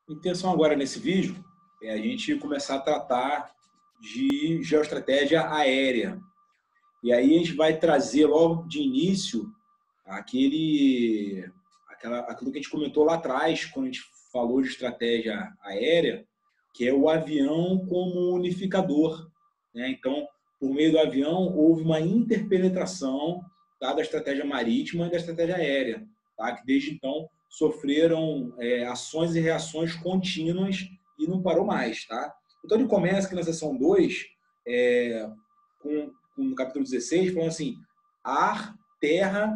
A intenção agora nesse vídeo é a gente começar a tratar de geoestratégia aérea. E aí a gente vai trazer logo de início aquilo que a gente comentou lá atrás, quando a gente falou de estratégia aérea, que é o avião como unificador, né? Então, por meio do avião, houve uma interpenetração, tá, da estratégia marítima e da estratégia aérea, tá? Que desde então sofreram ações e reações contínuas e não parou mais. Tá? Então, ele começa aqui na seção 2, no capítulo 16, falando assim, ar, terra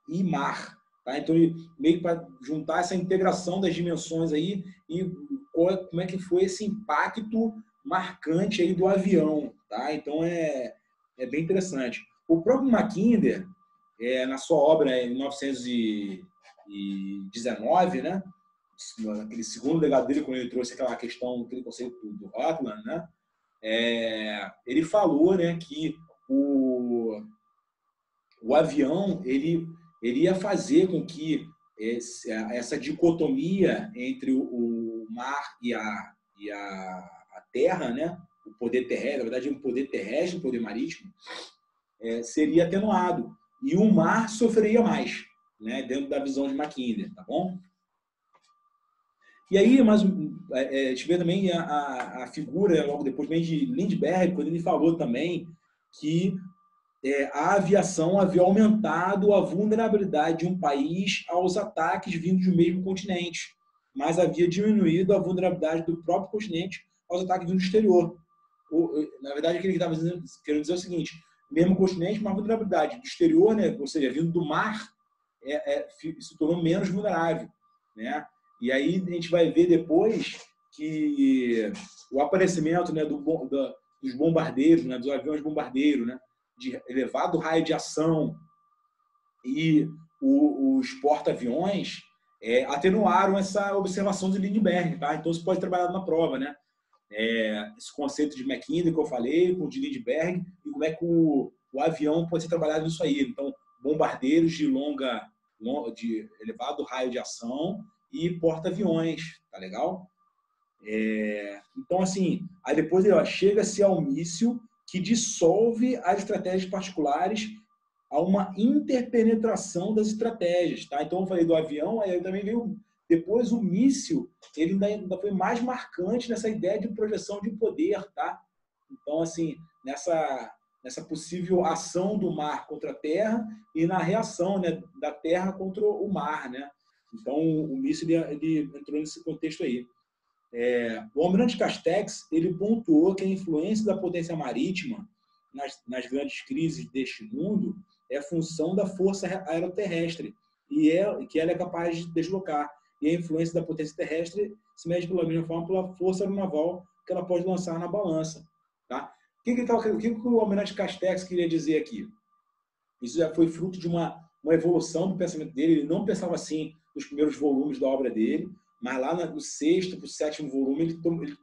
e mar. Tá? Então, ele meio para juntar essa integração das dimensões aí e como é que foi esse impacto marcante aí do avião. Tá? Então, é bem interessante. O próprio Mackinder, na sua obra em 1919, né? Aquele segundo legado dele, quando ele trouxe aquela questão, aquele conceito do Rotland, né? Ele falou, né, que o avião ele ia fazer com que essa dicotomia entre o mar e a terra, né, o poder terrestre, na verdade, o poder terrestre e o poder marítimo, seria atenuado. E o mar sofreria mais, né, dentro da visão de Mackinder, tá bom? E aí, mas a gente vê também a figura, logo depois, também de Lindbergh, quando ele falou também que a aviação havia aumentado a vulnerabilidade de um país aos ataques vindos do mesmo continente, mas havia diminuído a vulnerabilidade do próprio continente aos ataques vindos do exterior. Na verdade, o que ele estava querendo dizer é o seguinte, mesmo continente, mas vulnerabilidade do exterior, né, ou seja, vindo do mar, se tornou menos vulnerável, né? E aí a gente vai ver depois que o aparecimento, né, dos bombardeiros, né, dos aviões bombardeiros, né, de elevado raio de ação e os porta-aviões atenuaram essa observação de Lindbergh. Tá? Então, você pode trabalhar na prova, né? Esse conceito de Mackinder que eu falei, com o de Lindbergh, e como é que o avião pode ser trabalhado nisso aí. Então, bombardeiros de elevado raio de ação e porta-aviões, tá legal? Então, assim, aí depois chega-se ao míssil que dissolve as estratégias particulares a uma interpenetração das estratégias. Tá? Então, eu falei do avião, aí também veio depois o míssil, ele ainda foi mais marcante nessa ideia de projeção de poder. Tá? Então, assim, nessa possível ação do mar contra a terra e na reação, né, da terra contra o mar. Né? Então, o míssil ele entrou nesse contexto aí. O almirante Castex ele pontuou que a influência da potência marítima nas grandes crises deste mundo é função da força aeroterrestre e que ela é capaz de deslocar. E a influência da potência terrestre se mede pela mesma forma pela força aeronaval que ela pode lançar na balança. Tá? O que o almirante Castex queria dizer aqui? Isso já foi fruto de uma evolução do pensamento dele. Ele não pensava assim nos primeiros volumes da obra dele, mas lá no sexto para o sétimo volume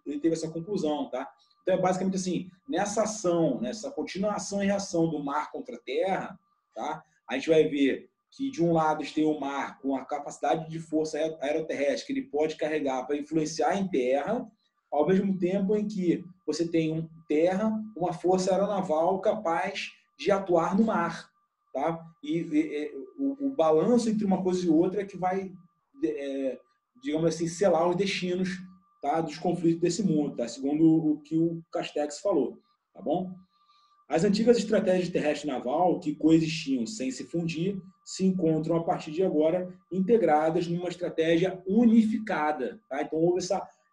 ele teve essa conclusão. Tá? Então, é basicamente assim, nessa ação, nessa contínua ação e reação do mar contra a terra, tá? A gente vai ver que, de um lado, a gente tem o mar com a capacidade de força aeroterrestre que ele pode carregar para influenciar em terra, ao mesmo tempo em que você tem terra, uma força aeronaval capaz de atuar no mar. Tá? E o balanço entre uma coisa e outra é que vai, digamos assim, selar os destinos, tá, dos conflitos desse mundo, tá? Segundo o que o Castex falou. Tá bom? As antigas estratégias terrestre e naval, que coexistiam sem se fundir, se encontram, a partir de agora, integradas numa estratégia unificada. Tá? Então, houve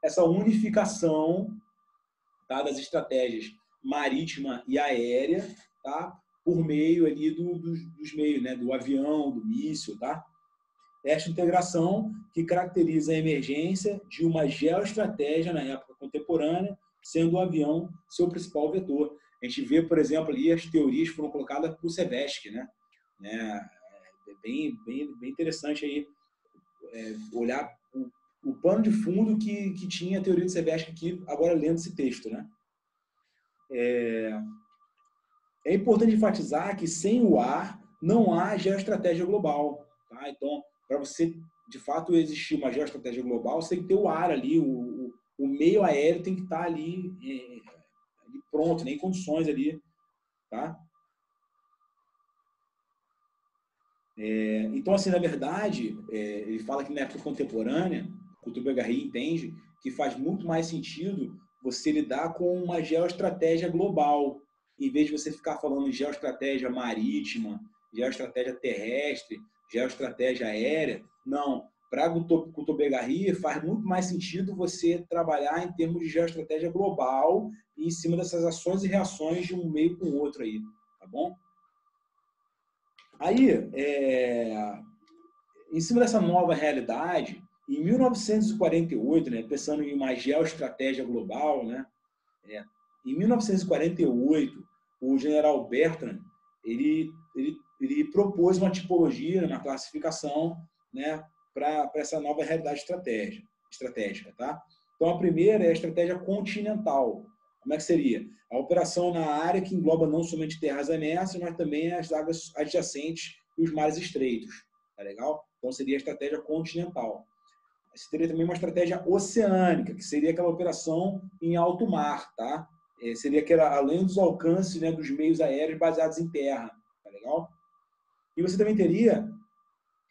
essa unificação, tá, das estratégias marítima e aérea, tá? Por meio ali dos meios, né? Do avião, do míssil. Tá? Esta integração que caracteriza a emergência de uma geoestratégia na época contemporânea, sendo o avião seu principal vetor. A gente vê, por exemplo, ali as teorias que foram colocadas por Sevesky, né? É bem interessante aí olhar o pano de fundo que tinha a teoria de Sevesky aqui, agora lendo esse texto, né? É importante enfatizar que sem o ar não há geoestratégia global. Tá? Então, para você de fato existir uma geoestratégia global, você tem que ter o ar ali, o meio aéreo tem que estar ali, ali pronto, né, em condições ali, tá? Então, assim, na verdade, ele fala que na época contemporânea, o Kutup-Begarry entende que faz muito mais sentido você lidar com uma geoestratégia global, em vez de você ficar falando de geoestratégia marítima, geoestratégia terrestre, geoestratégia aérea. Não, para o Kutup-Begarry faz muito mais sentido você trabalhar em termos de geoestratégia global e em cima dessas ações e reações de um meio com o outro aí, tá bom? Aí, em cima dessa nova realidade, em 1948, né, pensando em uma geoestratégia global, né, em 1948, o general Bertrand ele propôs uma tipologia, uma classificação, né, para essa nova realidade estratégica. Tá? Então, a primeira é a estratégia continental. Como é que seria? A operação na área que engloba não somente terras ameaças, mas também as águas adjacentes e os mares estreitos. Tá legal? Então, seria a estratégia continental. Você teria também uma estratégia oceânica, que seria aquela operação em alto mar, tá? Seria aquela, além dos alcances, né, dos meios aéreos baseados em terra, tá legal? E você também teria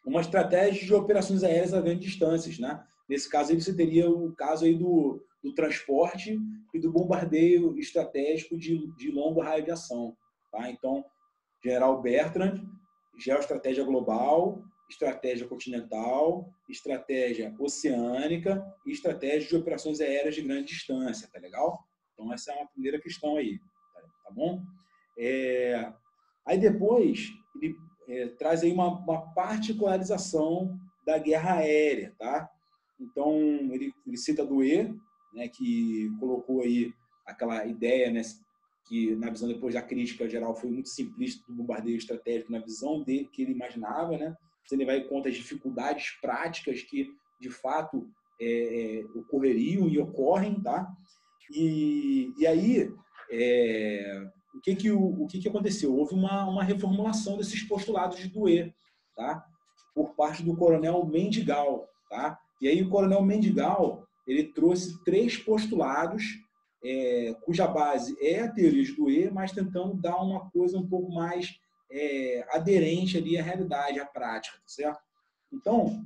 uma estratégia de operações aéreas a grandes distâncias, né? Nesse caso aí você teria o caso aí do transporte e do bombardeio estratégico de longo raio de ação, tá? Então, General Bertrand, geoestratégia global, estratégia continental, estratégia oceânica e estratégia de operações aéreas de grande distância, tá legal? Então, essa é uma primeira questão aí, tá bom? Aí depois, ele traz aí uma particularização da guerra aérea, tá? Então, ele cita Douhet, né, que colocou aí aquela ideia, né, que na visão depois da crítica geral foi muito simplista do bombardeio estratégico na visão dele que ele imaginava, né? Você levar em conta as dificuldades práticas que de fato ocorreriam e ocorrem, tá? E aí o que aconteceu? Houve uma reformulação desses postulados de Douhet, tá? Por parte do coronel Mendigal, tá? E aí o coronel Mendigal ele trouxe 3 postulados cuja base é a teoria de Douhet, mas tentando dar uma coisa um pouco mais aderente ali à realidade, à prática, tá certo? Então,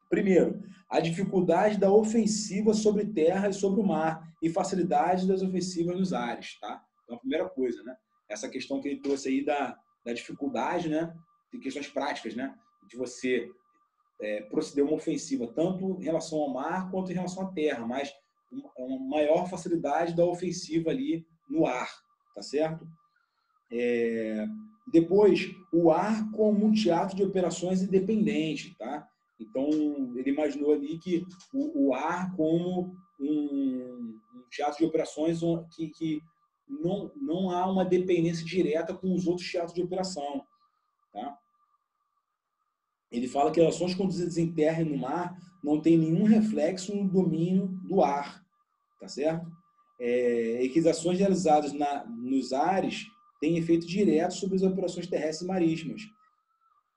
primeiro, a dificuldade da ofensiva sobre terra e sobre o mar e facilidade das ofensivas nos ares, tá? Então, a primeira coisa, né? Essa questão que ele trouxe aí da dificuldade, né? De questões práticas, né? De você proceder uma ofensiva tanto em relação ao mar quanto em relação à terra, mas uma maior facilidade da ofensiva ali no ar, tá certo? Depois, o ar como um teatro de operações independente, tá? Então, ele imaginou ali que o ar como um teatro de operações que não há uma dependência direta com os outros teatros de operação, tá? Ele fala que relações conduzidas em terra e no mar não tem nenhum reflexo no domínio do ar, tá certo? E que as ações realizadas nos ares têm efeito direto sobre as operações terrestres e marítimas,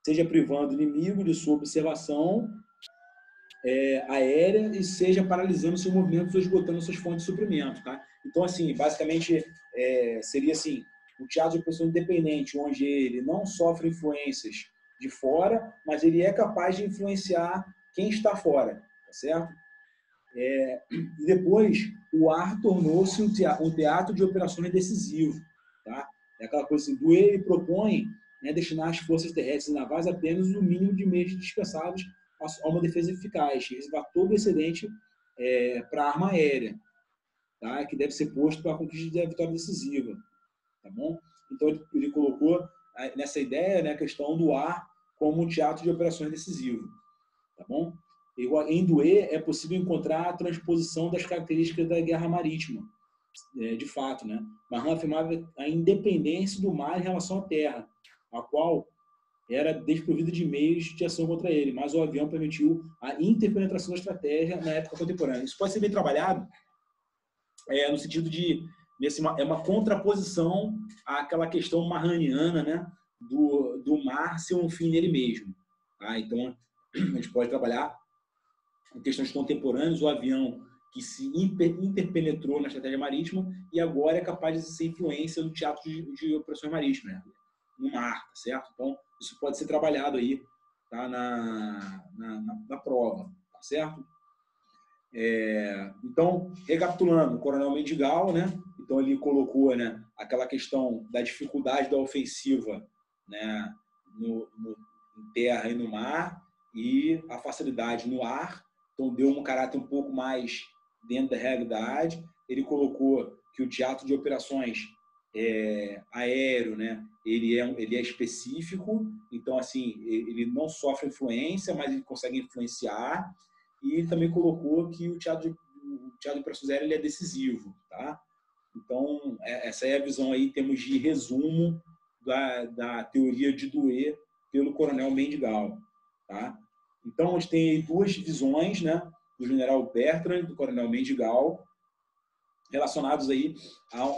seja privando o inimigo de sua observação aérea e seja paralisando seus movimentos ou esgotando suas fontes de suprimento, tá? Então, assim, basicamente, seria assim, um teatro de operação independente, onde ele não sofre influências de fora, mas ele é capaz de influenciar quem está fora, tá certo? E depois, o ar tornou-se um teatro de operações decisivo, tá? É aquela coisa assim, Douhet propõe, né, destinar as forças terrestres e navais apenas o mínimo de meios dispensáveis a uma defesa eficaz, e reservar todo o excedente para a arma aérea, tá? Que deve ser posto para a conquista da vitória decisiva, tá bom? Então, ele colocou nessa ideia, né, a questão do ar como um teatro de operações decisivo, tá bom? Em Douhet é possível encontrar a transposição das características da guerra marítima, de fato, né? Marin afirmava a independência do mar em relação à terra, a qual era desprovida de meios de ação contra ele, mas o avião permitiu a interpenetração da estratégia na época contemporânea. Isso pode ser bem trabalhado no sentido de uma contraposição àquela questão marraniana, né, do mar ser um fim nele mesmo. Tá? Então, A gente pode trabalhar em questões contemporâneas, o avião que se interpenetrou na estratégia marítima e agora é capaz de ser influência no teatro de operações marítimas, né? No mar, tá certo? Então, isso pode ser trabalhado aí, tá? na prova, tá certo? Então, recapitulando, o Coronel Mendigal, né? Então, ele colocou, né, aquela questão da dificuldade da ofensiva, né, em terra e no mar, e a facilidade no ar. Então, deu um caráter um pouco mais dentro da realidade. Ele colocou que o teatro de operações aéreo, né, ele é específico. Então, assim, ele não sofre influência, mas ele consegue influenciar. E ele também colocou que o teatro de operações aéreas ele é decisivo, tá? Então, essa é a visão aí em termos de resumo da teoria de Douhet pelo Coronel Mendigal, tá? Então, a gente tem aí duas visões, né, do general Bertrand e do Coronel Mendigal, relacionados aí a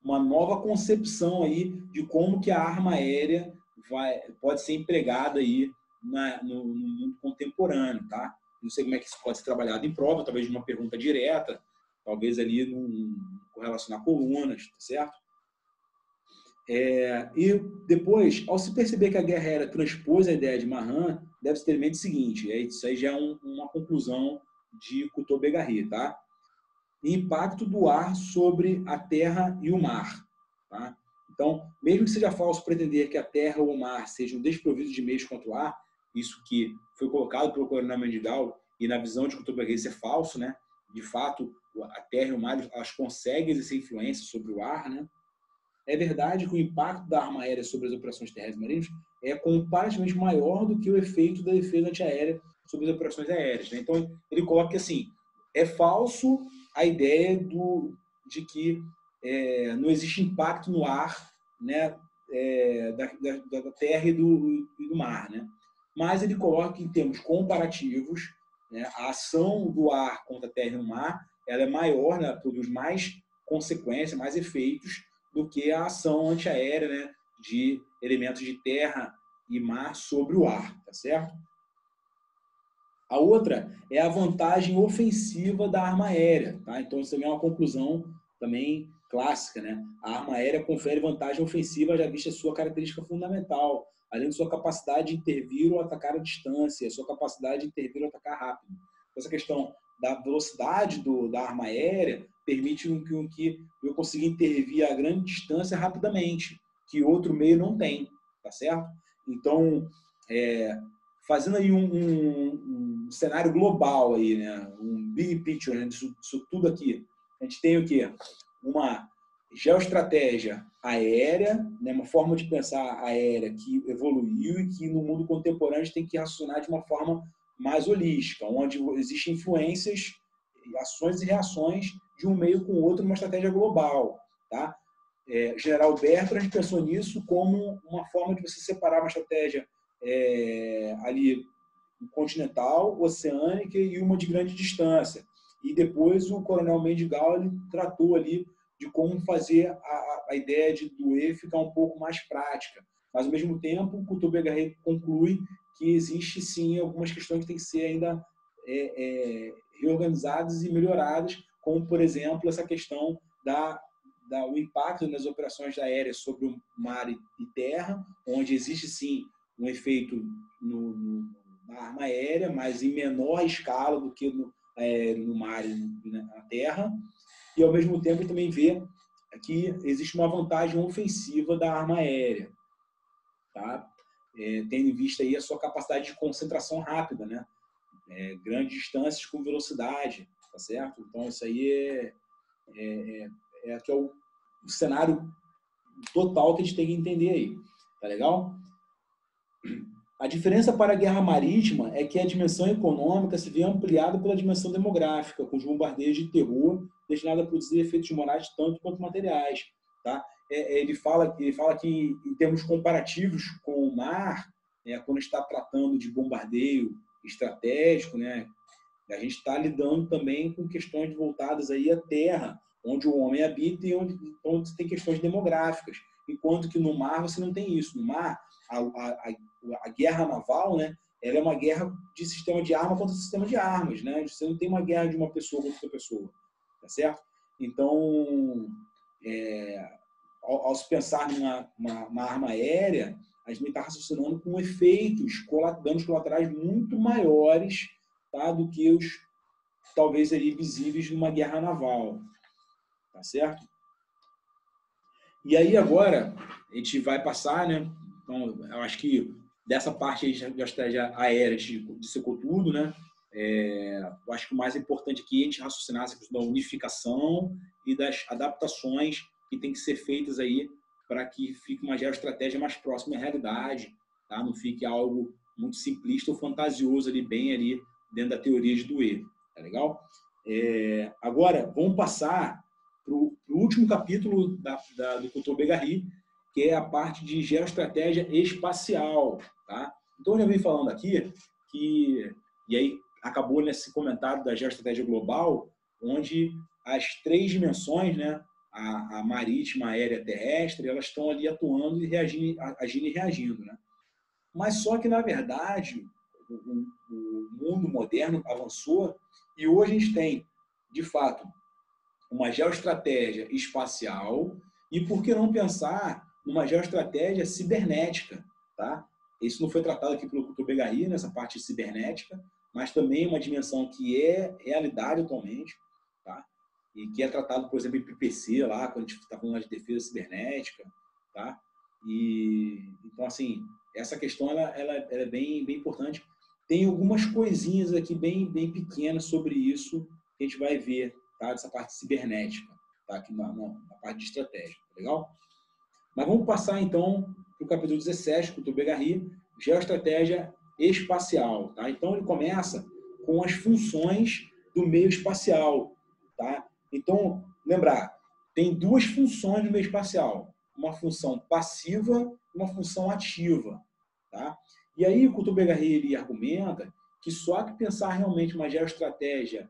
uma nova concepção aí de como que a arma aérea pode ser empregada aí no mundo contemporâneo, tá? Não sei como é que isso pode ser trabalhado em prova, talvez de uma pergunta direta, talvez ali correlacionar colunas, tá certo? E depois, ao se perceber que a guerra aérea transpôs a ideia de Mahan, deve-se ter em mente o seguinte, isso aí já é uma conclusão de Cousteau-Begarry, tá? Impacto do ar sobre a terra e o mar, tá? Então, mesmo que seja falso pretender que a terra ou o mar sejam desprovidos de meios contra o ar, isso que foi colocado pelo Coronel Mendigal, e na visão de Cousteau-Begarry isso é falso, né? De fato, a terra e o mar elas conseguem exercer influência sobre o ar, né? É verdade que o impacto da arma aérea sobre as operações terrestres e marítimas é comparativamente maior do que o efeito da defesa antiaérea sobre as operações aéreas, né? Então, ele coloca que, assim, é falso a ideia de que não existe impacto no ar, né, da terra e do mar, né? Mas ele coloca que, em termos comparativos, né, a ação do ar contra a terra e o mar ela é maior, né, produz mais consequências, mais efeitos do que a ação antiaérea, né, de elementos de terra e mar sobre o ar, tá certo? A outra é a vantagem ofensiva da arma aérea, tá? Então isso também é uma conclusão também clássica, né? A arma aérea confere vantagem ofensiva já vista sua característica fundamental, além de sua capacidade de intervir ou atacar à distância, sua capacidade de intervir ou atacar rápido. Essa questão da velocidade da arma aérea permite que eu consiga intervir a grande distância rapidamente, que outro meio não tem, tá certo? Então, fazendo aí um cenário global aí, né? Um big picture, né? disso tudo aqui. A gente tem o quê? Uma geoestratégia aérea, né? Uma forma de pensar aérea que evoluiu e que no mundo contemporâneo a gente tem que raciocinar de uma forma mais holística, onde existem influências, ações e reações de um meio com o outro numa estratégia global, tá? General Bertrand pensou nisso como uma forma de você separar uma estratégia ali continental, oceânica e uma de grande distância. E depois o Coronel Mendigal ele tratou ali de como fazer a ideia de Douhet ficar um pouco mais prática. Mas, ao mesmo tempo, o Cousteau-Begarry conclui que existe, sim, algumas questões que têm que ser ainda reorganizadas e melhoradas, como, por exemplo, essa questão o impacto nas operações aéreas sobre o mar e terra, onde existe, sim, um efeito na arma aérea, mas em menor escala do que no mar e na terra. E, ao mesmo tempo, também vê que existe uma vantagem ofensiva da arma aérea, tá? Tendo em vista aí a sua capacidade de concentração rápida, né? Grandes distâncias com velocidade, tá certo? Então, isso aí que é o cenário total que a gente tem que entender aí, tá legal? A diferença para a guerra marítima é que a dimensão econômica se vê ampliada pela dimensão demográfica, com os bombardeios de terror destinados a produzir efeitos morais tanto quanto materiais. Tá? Ele fala que, em termos comparativos com o mar, quando está tratando de bombardeio estratégico, né, a gente está lidando também com questões voltadas aí à terra, onde o homem habita e onde tem questões demográficas. Enquanto que no mar você não tem isso. No mar, a guerra naval, né, ela é uma guerra de sistema de arma contra sistema de armas, né? Você não tem uma guerra de uma pessoa contra outra pessoa, tá certo? Então, ao se pensar numa arma aérea, a gente está raciocinando com efeitos, danos colaterais muito maiores, tá, do que os, talvez, ali, visíveis numa guerra naval, tá certo? E aí, agora, a gente vai passar, né? Então, eu acho que dessa parte aí de estratégia aérea, a gente dissecou tudo, né? Eu acho que o mais importante aqui é a gente raciocinar essa questão da unificação e das adaptações que tem que ser feitas aí para que fique uma geoestratégia mais próxima à realidade, tá? Não fique algo muito simplista ou fantasioso ali, bem ali dentro da teoria de Douhet, tá legal? Agora, vamos passar para o último capítulo do Couto-Begary, que é a parte de geoestratégia espacial, tá? Então, eu já vim falando aqui que, e aí acabou nesse comentário da geoestratégia global, onde as três dimensões, né, a marítima, a aérea, a terrestre, elas estão ali atuando e agindo e reagindo, né? Mas só que, na verdade, o mundo moderno avançou e hoje a gente tem, de fato, uma geoestratégia espacial e por que não pensar numa geoestratégia cibernética, tá? Isso não foi tratado aqui pelo Couto-Begary, nessa parte cibernética, mas também uma dimensão que é realidade atualmente, tá? E que é tratado, por exemplo, em PPC, lá, quando a gente está falando de defesa cibernética, tá? Então, assim, essa questão ela é bem importante. Tem algumas coisinhas aqui bem pequenas sobre isso que a gente vai ver, tá? Dessa parte cibernética, tá? Aqui na parte de estratégia, tá legal? Mas vamos passar, então, para o capítulo 17, Couto-Begary, geoestratégia espacial, tá? Então, ele começa com as funções do meio espacial, tá? Então, lembrar, tem duas funções no meio espacial, uma função passiva e uma função ativa, tá? E aí o Couto-Begary ele argumenta que só que pensar realmente uma geoestratégia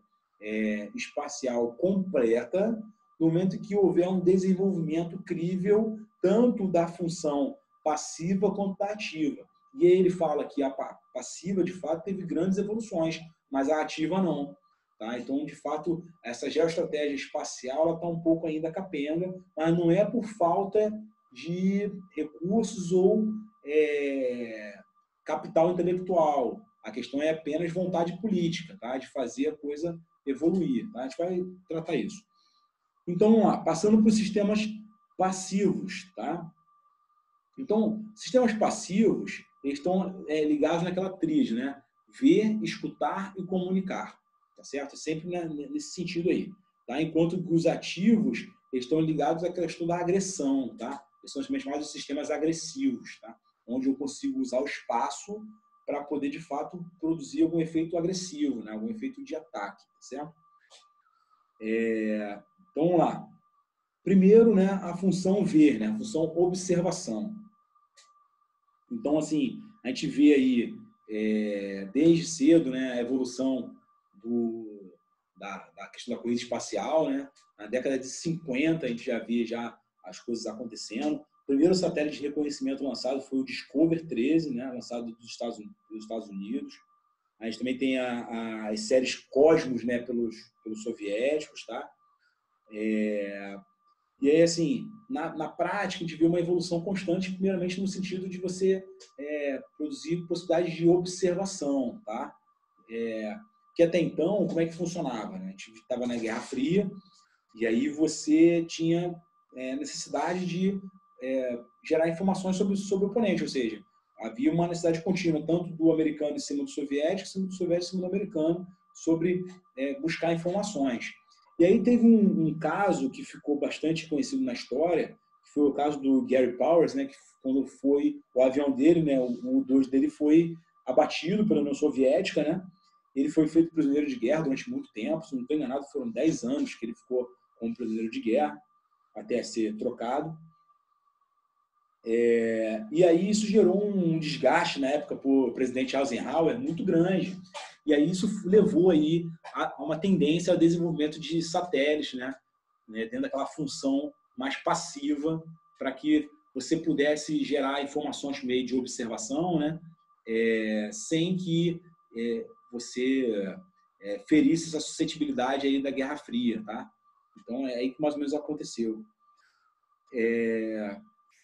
espacial completa no momento que houver um desenvolvimento crível tanto da função passiva quanto da ativa. E aí ele fala que a passiva, de fato, teve grandes evoluções, mas a ativa não. Tá? Então, de fato, essa geoestratégia espacial está um pouco ainda capenga, mas não é por falta de recursos ou capital intelectual. A questão é apenas vontade política, tá? De fazer a coisa evoluir. Tá? A gente vai tratar isso. Então, vamos lá, passando para os sistemas passivos. Tá? Então, sistemas passivos eles estão ligados naquela tríade, né? Ver, escutar e comunicar. Tá certo? Sempre nesse sentido aí. Tá? Enquanto que os ativos eles estão ligados à questão da agressão. Tá? Eles são os chamados sistemas agressivos, tá? Onde eu consigo usar o espaço para poder, de fato, produzir algum efeito agressivo, né? Algum efeito de ataque. Tá certo? Então, vamos lá. Primeiro, né, a função ver, né? A função observação. Então, assim, a gente vê aí, desde cedo, né, a evolução da questão da corrida espacial, né? Na década de 50, a gente já via já as coisas acontecendo. O primeiro satélite de reconhecimento lançado foi o Discover 13, né, lançado dos Estados Unidos. A gente também tem as séries Cosmos, né, pelos soviéticos, tá? E aí, assim, na prática, a gente vê uma evolução constante, primeiramente no sentido de você produzir possibilidades de observação, tá? Que até então, como é que funcionava? Né? A gente estava na Guerra Fria, e aí você tinha necessidade de gerar informações sobre o oponente, ou seja, havia uma necessidade contínua, tanto do americano em cima do soviético, como do soviético em cima do americano, sobre buscar informações. E aí teve um caso que ficou bastante conhecido na história, que foi o caso do Gary Powers, né, que quando foi o avião dele, né, o U-2 dele foi abatido pela União Soviética, né? Ele foi feito prisioneiro de guerra durante muito tempo, se não estou enganado, foram 10 anos que ele ficou como prisioneiro de guerra, até ser trocado. E aí isso gerou um desgaste na época para o presidente Eisenhower muito grande. E aí isso levou aí a uma tendência ao desenvolvimento de satélites, né, dentro daquela função mais passiva, para que você pudesse gerar informações por meio de observação, né, sem que você ferisse essa suscetibilidade aí da Guerra Fria, tá? Então, é aí que mais ou menos aconteceu. E,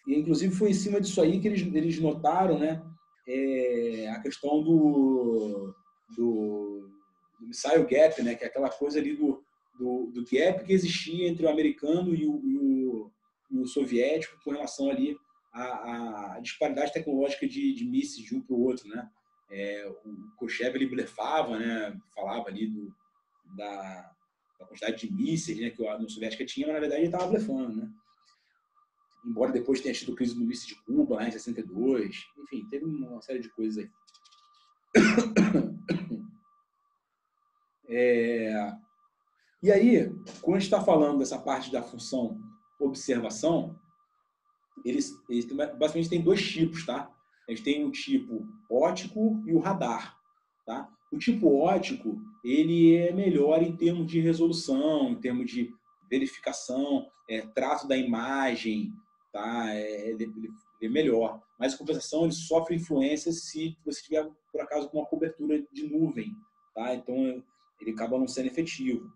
inclusive, foi em cima disso aí que eles notaram, né, a questão do missile gap, né, que é aquela coisa ali do gap que existia entre o americano e o soviético com relação ali à disparidade tecnológica de mísseis de um para o outro, né? O Khrushchev, ele blefava, né, falava ali da quantidade de mísseis, né, que a União Soviética tinha, mas na verdade ele estava blefando, né? Embora depois tenha tido crise do míssil de Cuba, lá em 62, enfim, teve uma série de coisas aí. E aí, quando a gente está falando dessa parte da função observação, eles basicamente tem dois tipos, tá? A gente tem o tipo óptico e o radar, tá? O tipo óptico, ele é melhor em termos de resolução, em termos de verificação, trato da imagem, tá? Ele é melhor. Mas, em compensação, ele sofre influência se você tiver, por acaso, com uma cobertura de nuvem, tá? Então, ele acaba não sendo efetivo.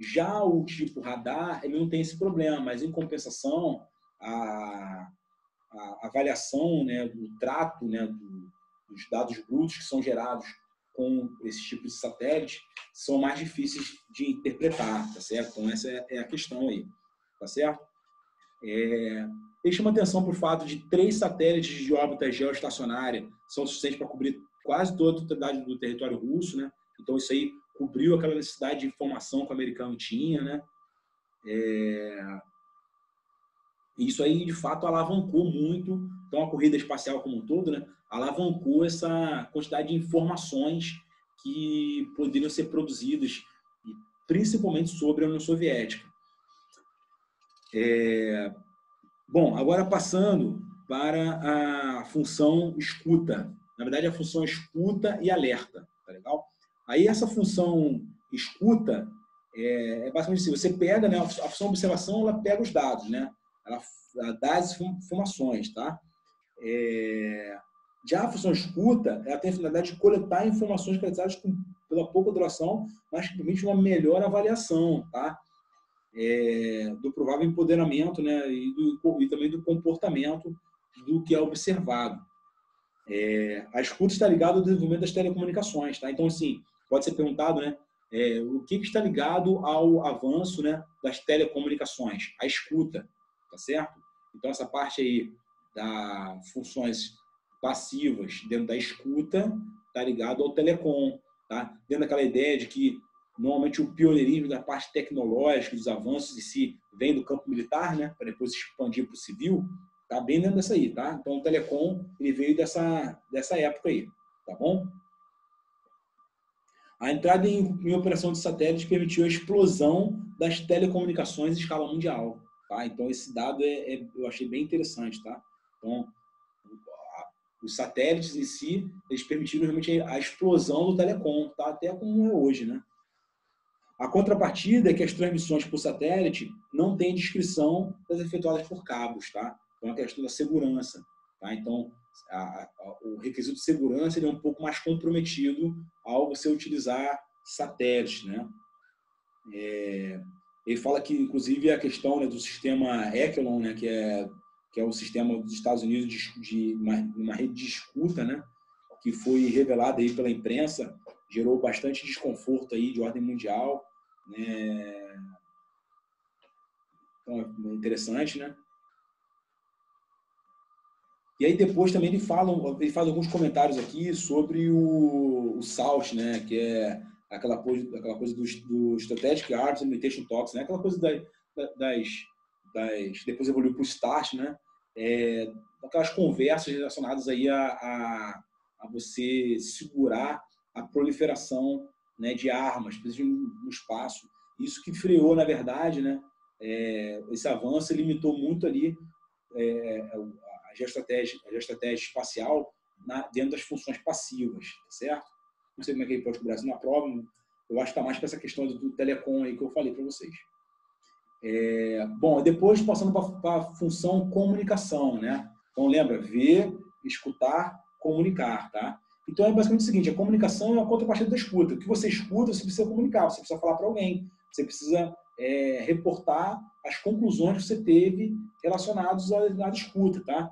Já o tipo radar, ele não tem esse problema, mas, em compensação, a avaliação, né, do trato, né, dos dados brutos que são gerados com esse tipo de satélite são mais difíceis de interpretar, tá certo? Então, essa é a questão aí, tá certo? Ele chama atenção para o fato de 3 satélites de órbita geoestacionária são suficientes para cobrir quase toda a totalidade do território russo, né? Então, isso aí cobriu aquela necessidade de informação que o americano tinha, né? Isso aí, de fato, alavancou muito, então a corrida espacial como um todo, né, alavancou essa quantidade de informações que poderiam ser produzidas, principalmente sobre a União Soviética. Bom, agora passando para a função escuta. Na verdade, a função escuta e alerta, tá legal? Aí essa função escuta basicamente assim, você pega, né, a função observação, ela pega os dados, né? Ela dá as informações, tá? Já a função escuta, ela tem a finalidade de coletar informações coletadas pela pouca duração, mas que permite uma melhor avaliação, tá? Do provável empoderamento, né? E também do comportamento do que é observado. A escuta está ligada ao desenvolvimento das telecomunicações, tá? Então, assim, pode ser perguntado, né? O que está ligado ao avanço, né, das telecomunicações? A escuta, tá certo? Então, essa parte aí das funções passivas dentro da escuta está ligado ao telecom, tá? Dentro daquela ideia de que normalmente o pioneirismo da parte tecnológica, dos avanços em si, vem do campo militar, né, para depois expandir para o civil, tá bem dentro dessa aí, tá? Então, o telecom, ele veio dessa época aí, tá bom? A entrada em operação de satélite permitiu a explosão das telecomunicações em escala mundial, tá? Então, esse dado eu achei bem interessante, tá? Então, os satélites em si, eles permitiram realmente a explosão do telecom, tá? Até como é hoje, né? A contrapartida é que as transmissões por satélite não têm descrição das efetuadas por cabos, tá? Então, é a questão da segurança, tá? Então, o requisito de segurança ele é um pouco mais comprometido ao você utilizar satélites, né? Ele fala que, inclusive, a questão, né, do sistema Echelon, né, que é o sistema dos Estados Unidos de uma rede de escuta, né, que foi revelada aí pela imprensa, gerou bastante desconforto aí de ordem mundial, né? Então, é interessante, né? E aí depois também ele faz alguns comentários aqui sobre o SALT, né? Que é aquela coisa do Strategic Arms Limitation Talks, né? Aquela coisa depois evoluiu para o START, né? Aquelas conversas relacionadas aí a você segurar a proliferação, né, de armas no espaço. Isso que freou, na verdade, né? Esse avanço limitou muito ali a geoestratégia espacial dentro das funções passivas, tá certo? Não sei como é que ele pode cobrar isso na prova, eu acho que está mais para essa questão do telecom aí que eu falei para vocês. Bom, depois passando para a função comunicação, né? Então, lembra, ver, escutar, comunicar, tá? Então, é basicamente o seguinte, a comunicação é a contrapartida da escuta. O que você escuta, você precisa comunicar, você precisa falar para alguém, você precisa reportar as conclusões que você teve relacionadas à escuta, tá?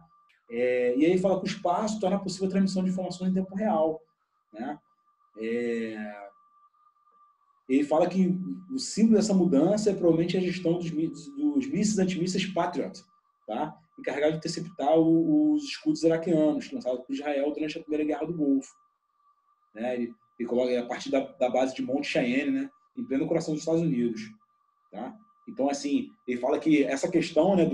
E aí fala que o espaço torna possível a transmissão de informações em tempo real, né? Ele fala que o símbolo dessa mudança é provavelmente a gestão dos mísseis antimísseis Patriot, tá? Encarregado de interceptar os escudos iraquianos, lançados por Israel durante a Primeira Guerra do Golfo. Né? Ele coloca a partir da base de Mount Cheyenne, né? Em pleno coração dos Estados Unidos. Tá? Então, assim, ele fala que essa questão, né,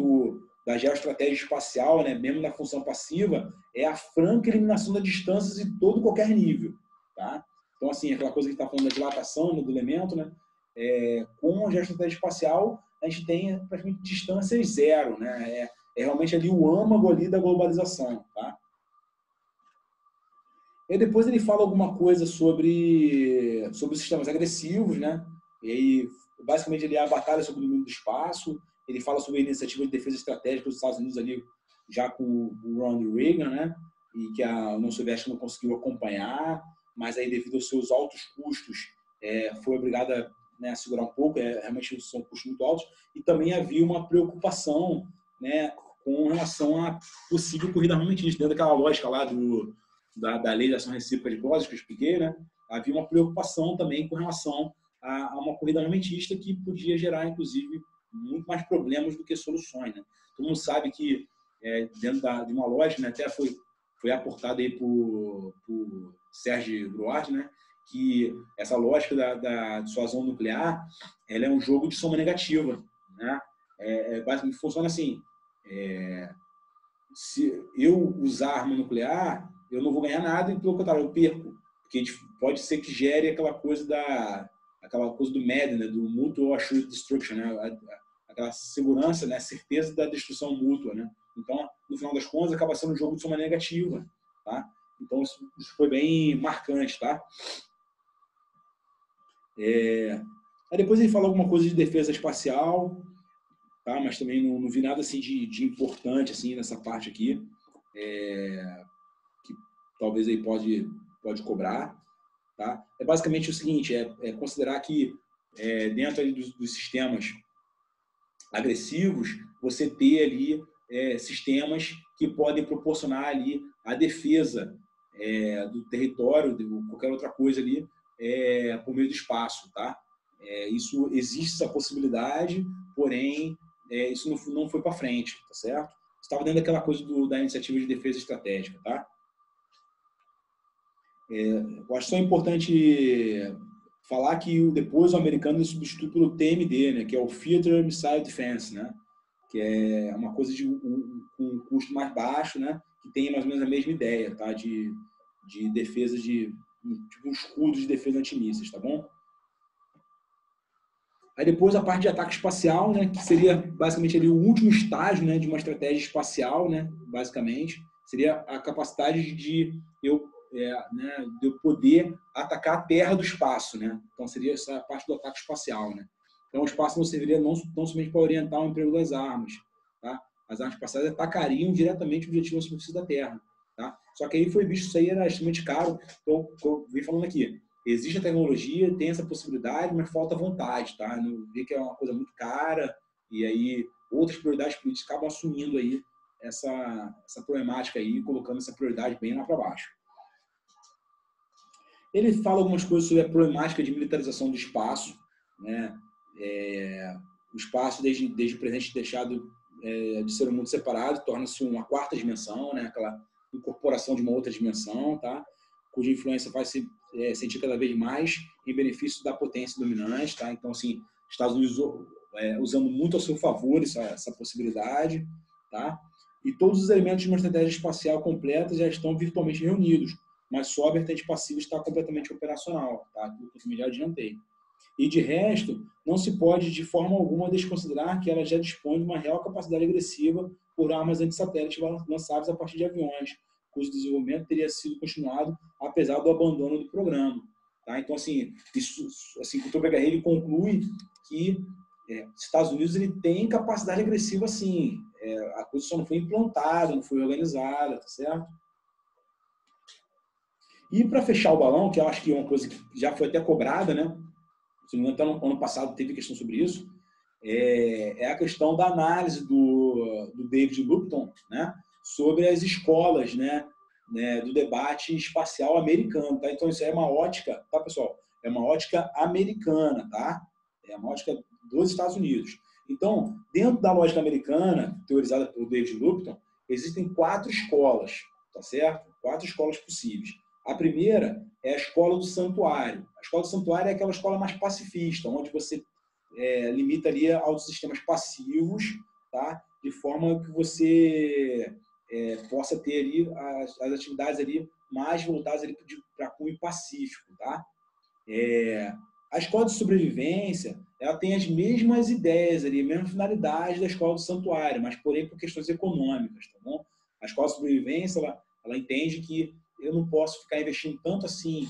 da geoestratégia espacial, né, mesmo na função passiva, é a franca eliminação das distâncias em todo qualquer nível. Tá? Então, assim, aquela coisa que está falando da dilatação, né, do elemento, né, com a geoestratégia espacial, a gente tem praticamente distâncias zero. Né? É realmente ali o âmago ali da globalização. Tá? E depois ele fala alguma coisa sobre os sistemas agressivos, né? E aí, basicamente, ele é a batalha sobre o domínio do espaço. Ele fala sobre a iniciativa de defesa estratégica dos Estados Unidos ali, já com o Ronald Reagan, né? E que a União Soviética não conseguiu acompanhar, mas aí, devido aos seus altos custos, foi obrigada, né, a segurar um pouco. Realmente são custos muito altos. E também havia uma preocupação, né, com relação a possível corrida armamentista, dentro daquela lógica lá da lei de ação recíproca de doses que eu expliquei, né? Havia uma preocupação também com relação a uma corrida armamentista que podia gerar, inclusive, muito mais problemas do que soluções. Né? Todo mundo sabe que, dentro de uma lógica, né, até foi aportada aí por Serge Bruard, né, que essa lógica da dissuasão nuclear, ela é um jogo de soma negativa. Né? Basicamente funciona assim, se eu usar arma nuclear, eu não vou ganhar nada e, pelo contrário, eu perco. Porque pode ser que gere aquela coisa do MED, né? Do Mutual Assured Destruction, né? Aquela segurança, né? Certeza da destruição mútua. Né? Então, no final das contas, acaba sendo um jogo de soma negativa. Tá? Então, isso foi bem marcante. Tá? Aí depois ele fala alguma coisa de defesa espacial, tá? Mas também não vi nada assim de importante assim, nessa parte aqui. Que talvez aí pode cobrar. Tá? É basicamente o seguinte, considerar que dentro ali dos sistemas agressivos, você ter ali sistemas que podem proporcionar ali a defesa do território, de qualquer outra coisa ali, por meio do espaço. Tá? Isso existe essa possibilidade, porém, isso não foi para frente, tá certo? Estava dentro daquela coisa da iniciativa de defesa estratégica. Tá? Eu acho só importante falar que depois o americano substitui pelo TMD, né, que é o Theater Missile Defense, né, que é uma coisa de um custo mais baixo, né, que tem mais ou menos a mesma ideia, tá, de defesa tipo um escudo de defesa antimísseis, tá bom? Aí depois a parte de ataque espacial, né, que seria basicamente ali o último estágio, né, de uma estratégia espacial, né, basicamente, seria a capacidade de eu poder atacar a Terra do espaço, né? Então seria essa parte do ataque espacial, né? Então o espaço não serviria não somente para orientar o emprego das armas, tá? As armas espaciais atacariam diretamente o objetivo na superfície da Terra, tá? Só que aí foi visto isso aí era extremamente caro. Então, como eu vim falando aqui, existe a tecnologia, tem essa possibilidade, mas falta vontade, tá? Não vê que é uma coisa muito cara e aí outras prioridades políticas acabam assumindo aí essa problemática aí, colocando essa prioridade bem lá para baixo. Ele fala algumas coisas sobre a problemática de militarização do espaço, né? O espaço, desde o presente deixado de ser um mundo separado, torna-se uma quarta dimensão, né? Aquela incorporação de uma outra dimensão, tá? Cuja influência vai se sentir cada vez mais em benefício da potência dominante, tá? Então, assim, Estados Unidos usando muito a seu favor essa possibilidade, tá? E todos os elementos de uma estratégia espacial completa já estão virtualmente reunidos, mas só a vertente passiva está completamente operacional, tá? Aquilo que eu já adiantei. E, de resto, não se pode, de forma alguma, desconsiderar que ela já dispõe de uma real capacidade agressiva por armas antissatélites lançadas a partir de aviões, cujo desenvolvimento teria sido continuado apesar do abandono do programa. Tá? Então, assim, o Dr. Begarry conclui que os Estados Unidos ele tem capacidade agressiva, sim. A coisa só não foi implantada, não foi organizada, tá certo? E para fechar o balão, que eu acho que é uma coisa que já foi até cobrada, né? Se não me engano, ano passado teve questão sobre isso, é a questão da análise do David Lupton, né? Sobre as escolas, né? Do debate espacial americano, tá? Então isso é uma ótica, tá, pessoal? É uma ótica americana, tá? É uma ótica dos Estados Unidos. Então, dentro da lógica americana, teorizada pelo David Lupton, existem 4 escolas, tá certo? 4 escolas possíveis. A primeira é a escola do santuário. A escola do santuário é aquela escola mais pacifista, onde você limita ali aos sistemas passivos, tá? De forma que você possa ter ali as atividades ali mais voltadas ali para cunho pacífico, tá? A escola de sobrevivência, ela tem as mesmas ideias ali, a mesma finalidade da escola do santuário, mas porém por questões econômicas, tá bom? A escola de sobrevivência, ela entende que eu não posso ficar investindo tanto assim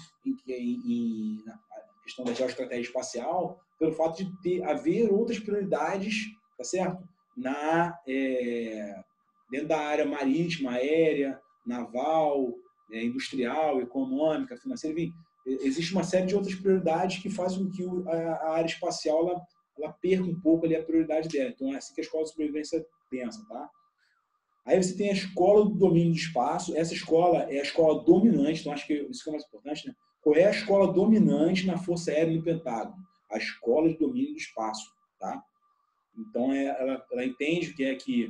na questão da geoestratégia espacial, pelo fato de haver outras prioridades, tá certo? Dentro da área marítima, aérea, naval, industrial, econômica, financeira, enfim, existe uma série de outras prioridades que fazem com que a área espacial ela perca um pouco ali a prioridade dela. Então, é assim que a escola de sobrevivência pensa, tá? Aí você tem a escola do domínio do espaço. Essa escola é a escola dominante, então acho que isso que é o mais importante, né? Qual é a escola dominante na Força Aérea e no Pentágono? A escola de domínio do espaço, tá? Então, ela entende que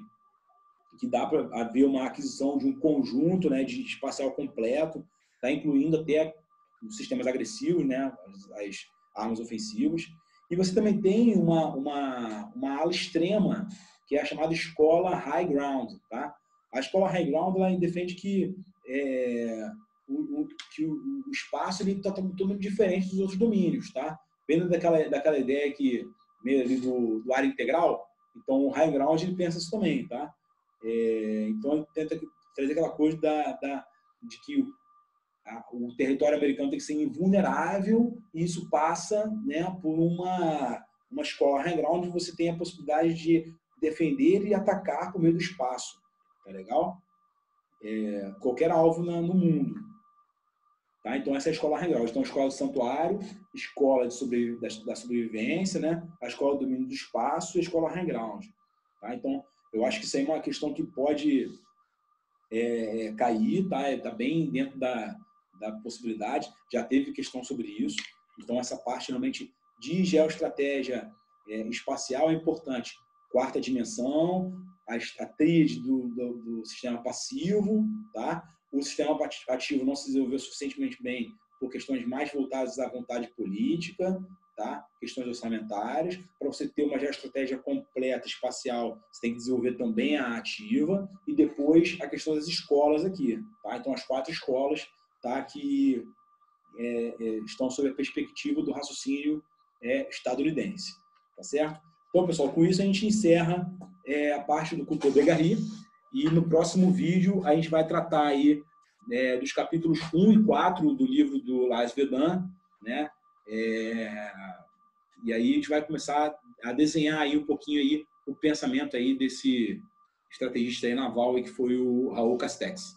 dá para haver uma aquisição de um conjunto, né, de espacial completo, tá? Incluindo até os sistemas agressivos, né, as armas ofensivas. E você também tem uma ala extrema, que é a chamada escola high ground. Tá? A escola high ground ela defende que o espaço está totalmente diferente dos outros domínios. Tá? Vendo daquela ideia que, meio ali do área integral, então o high ground ele pensa isso também. Tá? Então ele tenta trazer aquela coisa de que o território americano tem que ser invulnerável, e isso passa, né, por uma escola high ground onde você tem a possibilidade de defender e atacar por meio do espaço. Tá legal? Qualquer alvo no mundo. Tá? Então, essa é a escola high ground. Então, a escola do santuário, escola da sobrevivência, né? A escola do domínio do espaço e a escola high ground. Tá? Então, eu acho que isso aí é uma questão que pode cair, tá? Está bem dentro da possibilidade. Já teve questão sobre isso. Então, essa parte realmente de geoestratégia espacial é importante. 4ª dimensão, a tríade do sistema passivo, tá? O sistema ativo não se desenvolveu suficientemente bem por questões mais voltadas à vontade política, tá? Questões orçamentárias. Para você ter uma geoestratégia completa espacial, você tem que desenvolver também a ativa, e depois a questão das escolas aqui. Tá? Então, as 4 escolas, tá? Que estão sob a perspectiva do raciocínio estadunidense. Tá certo? Então, pessoal, com isso a gente encerra a parte do Cousteau-Begary, e no próximo vídeo a gente vai tratar aí dos capítulos 1 e 4 do livro do Lars Vedan, né? E aí a gente vai começar a desenhar aí um pouquinho aí o pensamento aí desse estrategista aí naval aí, que foi o Raul Castex.